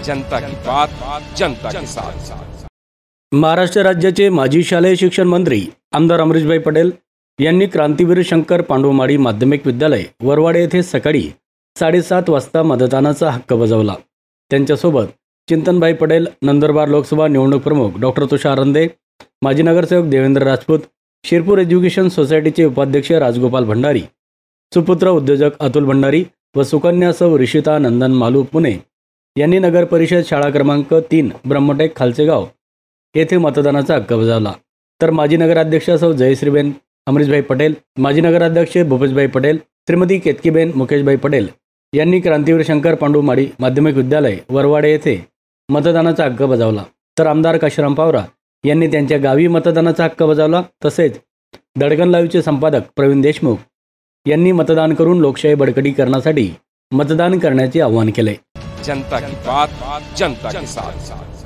जनता की बात, जनता के साथ। महाराष्ट्र राज्याचे माजी शालेय शिक्षण मंत्री आमदार अमरीशभाई पटेल यांनी क्रांतीवीर शंकर पांडवमाडी माध्यमिक विद्यालय वरवाडे येथे सकाळी 7:30 वाजता मतदानाचा हक्क बजावला। त्यांच्यासोबत चिंतनभाई पटेल, नंदुरबार लोकसभा निवडणूक प्रमुख डॉक्टर तुषार रंदे, माजी नगरसेवक देवेंद्र राजपूत, शिरपूर एज्युकेशन सोसायटीचे उपाध्यक्ष राजगोपाल भंडारी, सुपुत्र उद्योजक अतुल भंडारी व सुकन्या सौ ऋषिता नंदन मालू पुणे यांनी नगर परिषद शाळा क्रमांक 3 ब्रह्मटेक खालसेगाव येथे मतदानाचा हक्क बजावला। तर माजी नगराध्यक्ष सौ जयश्रीबेन अमरीशभाई पटेल, माजी नगराध्यक्ष भूपेशभाई पटेल, श्रीमती केतकीबेन मुकेशभाई पटेल यांनी क्रांतीवीर शंकर पांडवमाडी माध्यमिक विद्यालय वरवाडे येथे मतदानाचा हक्क बजावला। तर आमदार काशीराम पावरा यांनी त्यांच्या गावी मतदानाचा हक्क बजावला। तसेच दडकन लाईव्हचे संपादक प्रवीण देशमुख यांनी मतदान करून लोकशाही बळकटीकरणासाठी मतदान करण्याचे आवाहन केले। जनता की बात, जनता के साथ।